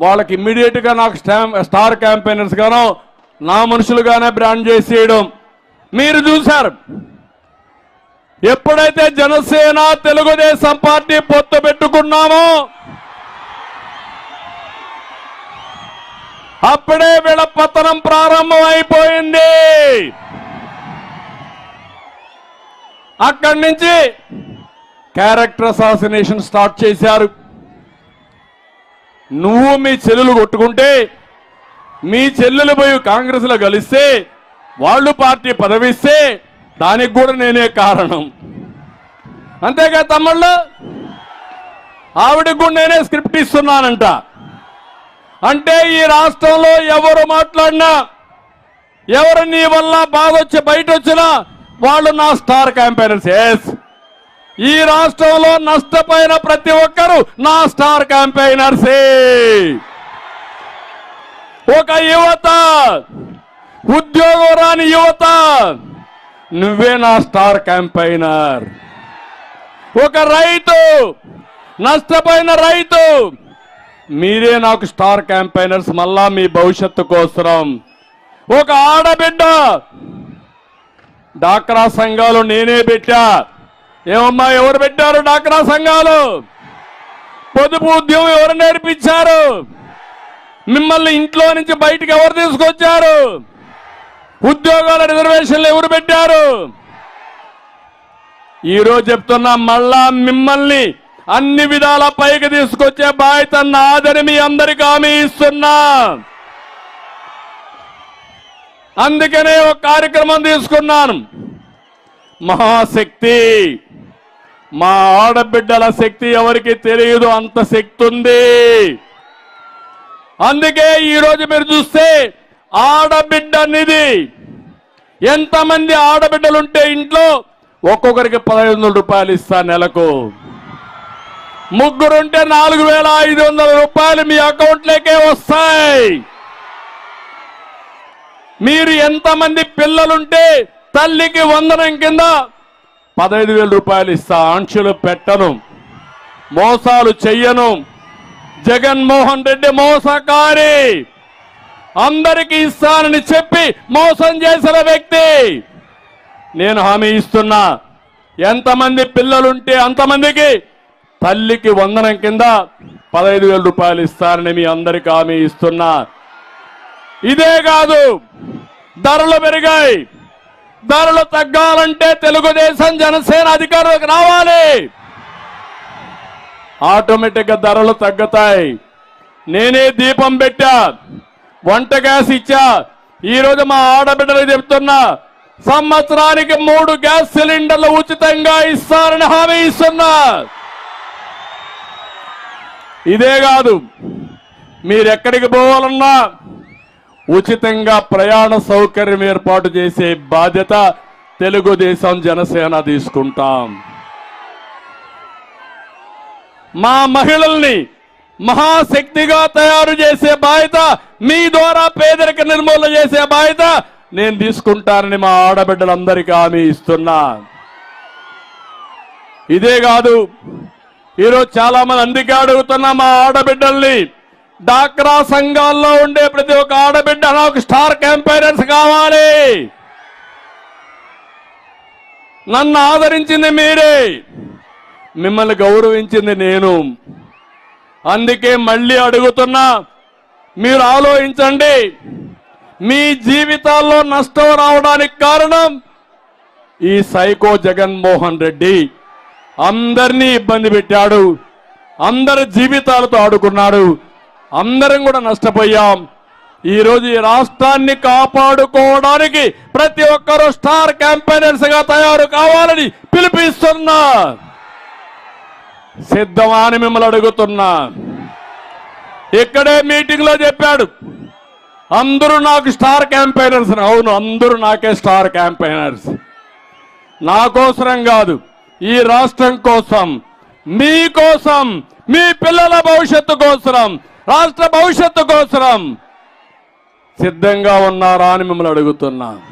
వాళ్ళకి ఇమ్మీడియట్గా నాకు స్టార్ క్యాంపెయినర్స్ గానో నా మనుషులుగానే బ్రాండ్ చేసేయడం మీరు చూశారు. ఎప్పుడైతే జనసేన తెలుగుదేశం పార్టీ పొత్తు పెట్టుకున్నామో అప్పుడే వీళ్ళ పతనం ప్రారంభం అయిపోయింది. అక్కడి నుంచి క్యారెక్టర్ అసాసినేషన్ స్టార్ట్ చేశారు. నువ్వు మీ చెల్లెలు కొట్టుకుంటే మీ చెల్లెలు పోయి కాంగ్రెస్లో కలిస్తే వాళ్ళు పార్టీ పదవిస్తే దానికి కూడా నేనే కారణం. అంతేగా తమ్ముళ్ళు, ఆవిడకి కూడా నేనే స్క్రిప్ట్ ఇస్తున్నానంట. అంటే ఈ రాష్ట్రంలో ఎవరు మాట్లాడినా ఎవరు నీ వల్ల బాధ వచ్చి బయట వచ్చినా వాళ్ళు నా స్టార్ క్యాంపెయినర్స్. ఎస్, ఈ రాష్ట్రంలో నష్టపోయిన ప్రతి ఒక్కరు నా స్టార్ క్యాంపెయినర్సే. ఒక యువత, ఉద్యోగం రాని యువత, నువ్వే నా స్టార్ క్యాంపెయినర్. ఒక రైతు, నష్టపోయిన రైతు, మీరే నాకు స్టార్ క్యాంపెయినర్స్ మళ్ళా మీ భవిష్యత్తు కోసం. ఒక ఆడబిడ్డ, డాక్రా సంఘాలు నేనే పెట్టా. ఏమమ్మా ఎవరు పెట్టారు డాక్రా సంఘాలు? పొదుపు ఉద్యమం ఎవరు నేర్పించారు? మిమ్మల్ని ఇంట్లో నుంచి బయటికి ఎవరు తీసుకొచ్చారు? ఉద్యోగాల రిజర్వేషన్లు ఎవరు పెట్టారు? ఈరోజు చెప్తున్నా, మళ్ళా మిమ్మల్ని అన్ని విధాల పైకి తీసుకొచ్చే బాధ్యత నాదని మీ అందరికీ హామీ ఇస్తున్నా. అందుకనే ఒక కార్యక్రమం తీసుకున్నాను. మహాశక్తి, మా ఆడబిడ్డల శక్తి ఎవరికి తెలియదు, అంత శక్తి ఉంది. అందుకే ఈరోజు మీరు చూస్తే ఆడబిడ్డ నిధి, ఎంతమంది ఆడబిడ్డలుంటే ఇంట్లో ఒక్కొక్కరికి 1500 రూపాయలు ఇస్తా నెలకు. ముగ్గురుంటే 4500 రూపాయలు మీ అకౌంట్లోకే వస్తాయి. మీరు ఎంతమంది పిల్లలుంటే తల్లికి వందనం కింద 15,000 రూపాయలు ఇస్తా. ఆంక్షలు పెట్టను, మోసాలు చెయ్యను. జగన్మోహన్ రెడ్డి మోసకారి, అందరికీ ఇస్తానని చెప్పి మోసం చేసిన వ్యక్తి. నేను హామీ ఇస్తున్నా, ఎంతమంది పిల్లలుంటే అంతమందికి తల్లికి వందనం కింద 15,000 రూపాయలు ఇస్తానని మీ అందరికీ హామీ ఇస్తున్నా. ఇదే కాదు, ధరలు పెరిగాయి. ధరలు తగ్గాలంటే తెలుగుదేశం జనసేన అధికారులకు రావాలి. ఆటోమేటిక్ గా ధరలు తగ్గుతాయి. నేనే దీపం పెట్టా, వంట గ్యాస్ ఇచ్చా. ఈరోజు మా ఆడబిడ్డలు చెప్తున్నా, సంవత్సరానికి 3 గ్యాస్ సిలిండర్లు ఉచితంగా ఇస్తారని హామీ ఇస్తున్నా. ఇదే కాదు, మీరెక్కడికి పోవాలన్నా ఉచితంగా ప్రయాణ సౌకర్యం ఏర్పాటు చేసే బాధ్యత తెలుగుదేశం జనసేన తీసుకుంటాం. మా మహిళల్ని మహాశక్తిగా తయారు చేసే బాధ్యత, మీ ద్వారా పేదరిక నిర్మూలన చేసే బాధ్యత నేను తీసుకుంటానని మా ఆడబిడ్డలందరికీ హామీ ఇస్తున్నా. ఇదే కాదు, ఈరోజు చాలా మంది అందుకే అడుగుతున్నా, మా ఆడబిడ్డల్ని డాక్రా సంఘాల్లో ఉండే ప్రతి ఒక్క ఆడబిడ్డ నాకు స్టార్ క్యాంపెయినర్స్ కావాలి. నన్ను ఆదరించింది మీరే, మిమ్మల్ని గౌరవించింది నేను. అందుకే మళ్ళీ అడుగుతున్నా, మీరు ఆలోచించండి. మీ జీవితాల్లో నష్టం రావడానికి కారణం ఈ సైకో జగన్మోహన్ రెడ్డి. అందరినీ ఇబ్బంది పెట్టాడు, అందరి జీవితాలతో ఆడుకున్నాడు, అందరం కూడా నష్టపోయాం. ఈరోజు ఈ రాష్ట్రాన్ని కాపాడుకోవడానికి ప్రతి ఒక్కరూ స్టార్ క్యాంపెయినర్స్ గా తయారు కావాలని పిలుపుస్తున్నా. సిద్ధమా అని మిమ్మల్ని అడుగుతున్నా. ఇక్కడే మీటింగ్ లో చెప్పాడు, అందరూ నాకు స్టార్ క్యాంపెయినర్స్. అవును, అందరూ నాకే స్టార్ క్యాంపెయినర్స్. నా కోసరం కాదు, ఈ రాష్ట్రం కోసం, మీ కోసం, మీ పిల్లల భవిష్యత్తు కోసం, రాష్ట్ర భవిష్యత్తు కోసం సిద్ధంగా ఉన్నారా అని మిమ్మల్ని అడుగుతున్నా.